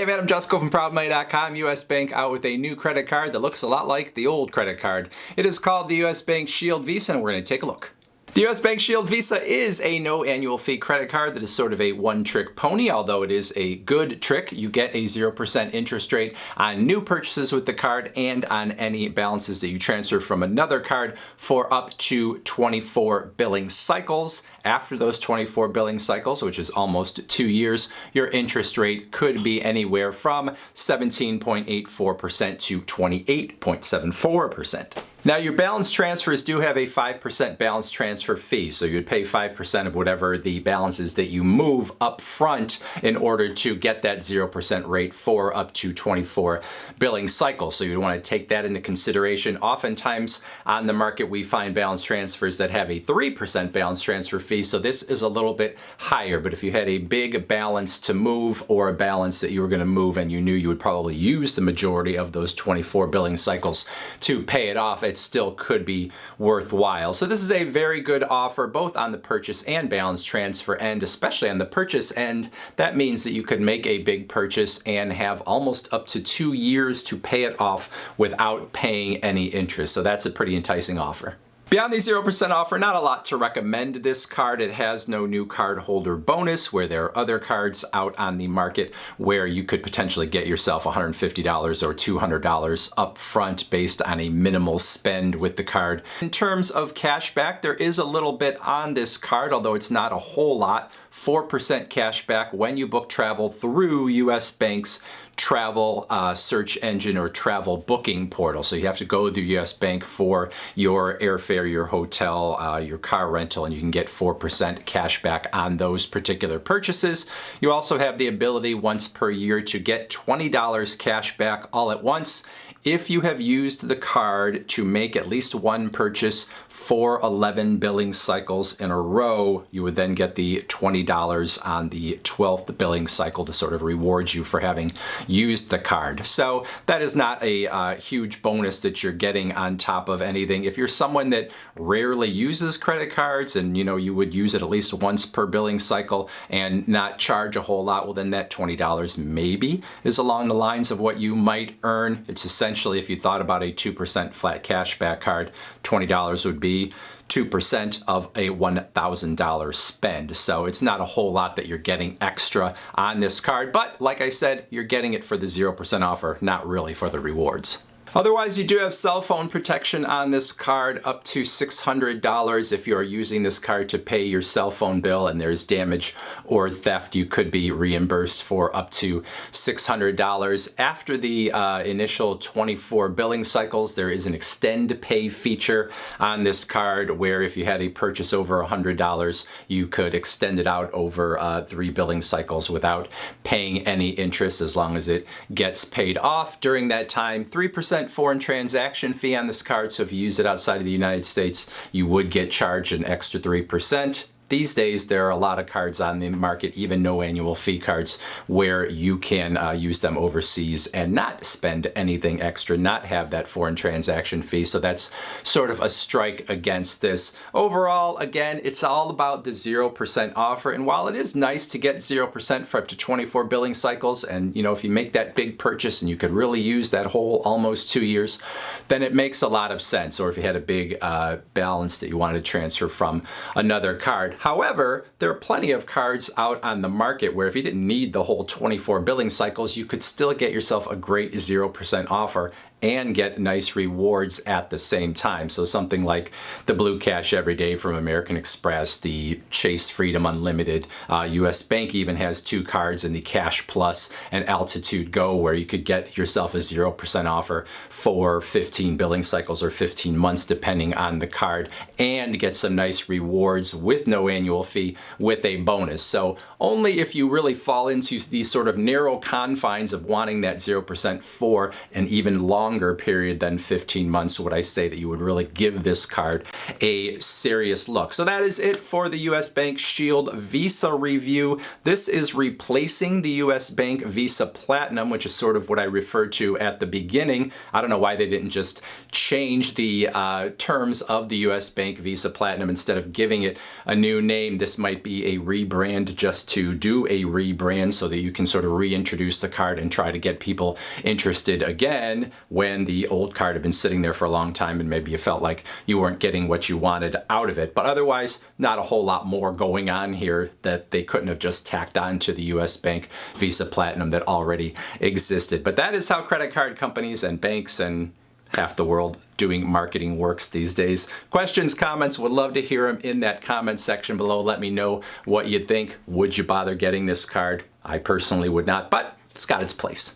Hey man, I'm Jusko from ProudMoney.com. US Bank out with a new credit card that looks a lot like the old credit card. It is called the US Bank Shield Visa, and we're going to take a look. The US Bank Shield Visa is a no annual fee credit card that is sort of a one-trick pony, although it is a good trick. You get a 0% interest rate on new purchases with the card and on any balances that you transfer from another card for up to 24 billing cycles. After those 24 billing cycles, which is almost 2 years, your interest rate could be anywhere from 17.84% to 28.74%. Now, your balance transfers do have a 5% balance transfer fee, so you'd pay 5% of whatever the balance is that you move up front in order to get that 0% rate for up to 24 billing cycles. So you'd want to take that into consideration. Oftentimes on the market, we find balance transfers that have a 3% balance transfer fee, so this is a little bit higher. But if you had a big balance to move or a balance that you were going to move and you knew you would probably use the majority of those 24 billing cycles to pay it off, it still could be worthwhile. So this is a very good offer both on the purchase and balance transfer end, especially on the purchase end. That means that you could make a big purchase and have almost up to 2 years to pay it off without paying any interest. So that's a pretty enticing offer. Beyond the 0% offer, not a lot to recommend this card. It has no new card holder bonus, where there are other cards out on the market where you could potentially get yourself $150 or $200 up front based on a minimal spend with the card. In terms of cash back, there is a little bit on this card, although it's not a whole lot. 4% cash back when you book travel through US Bank's travel search engine or travel booking portal. So you have to go to US Bank for your airfare, your hotel, your car rental, and you can get 4% cash back on those particular purchases. You also have the ability once per year to get $20 cash back all at once. If you have used the card to make at least one purchase for 11 billing cycles in a row, you would then get the $20 on the 12th billing cycle to sort of reward you for having used the card. So that is not a huge bonus that you're getting on top of anything. If you're someone that rarely uses credit cards and you would use it at least once per billing cycle and not charge a whole lot, well then that $20 maybe is along the lines of what you might earn. It's essentially, if you thought about a 2% flat cashback card, $20 would be 2% of a $1,000 spend. So it's not a whole lot that you're getting extra on this card, but like I said, you're getting it for the 0% offer, not really for the rewards. Otherwise, you do have cell phone protection on this card up to $600 if you are using this card to pay your cell phone bill and there's damage or theft. You could be reimbursed for up to $600. After the initial 24 billing cycles, there is an extend pay feature on this card where if you had a purchase over $100, you could extend it out over 3 billing cycles without paying any interest as long as it gets paid off during that time. 3% foreign transaction fee on this card, so if you use it outside of the United States, you would get charged an extra 3%. These days, there are a lot of cards on the market, even no annual fee cards, where you can use them overseas and not spend anything extra, not have that foreign transaction fee. So that's sort of a strike against this. Overall, again, it's all about the 0% offer. And while it is nice to get 0% for up to 24 billing cycles, and if you make that big purchase and you could really use that whole almost 2 years, then it makes a lot of sense. Or if you had a big balance that you wanted to transfer from another card. However, there are plenty of cards out on the market where if you didn't need the whole 24 billing cycles, you could still get yourself a great 0% offer and get nice rewards at the same time. So something like the Blue Cash Everyday from American Express, the Chase Freedom Unlimited, US Bank even has 2 cards in the Cash Plus and Altitude Go where you could get yourself a 0% offer for 15 billing cycles or 15 months depending on the card and get some nice rewards with no annual fee with a bonus. So only if you really fall into these sort of narrow confines of wanting that 0% for an even longer longer period than 15 months would I say that you would really give this card a serious look. So that is it for the US Bank Shield Visa review. This is replacing the US Bank Visa Platinum, which is sort of what I referred to at the beginning. I don't know why they didn't just change the terms of the US Bank Visa Platinum instead of giving it a new name. This might be a rebrand just to do a rebrand so that you can sort of reintroduce the card and try to get people interested again when the old card had been sitting there for a long time and maybe you felt like you weren't getting what you wanted out of it. But otherwise, not a whole lot more going on here that they couldn't have just tacked on to the US Bank Visa Platinum that already existed. But that is how credit card companies and banks and half the world doing marketing works these days. Questions, comments, would love to hear them in that comment section below. Let me know what you think. Would you bother getting this card? I personally would not, but it's got its place.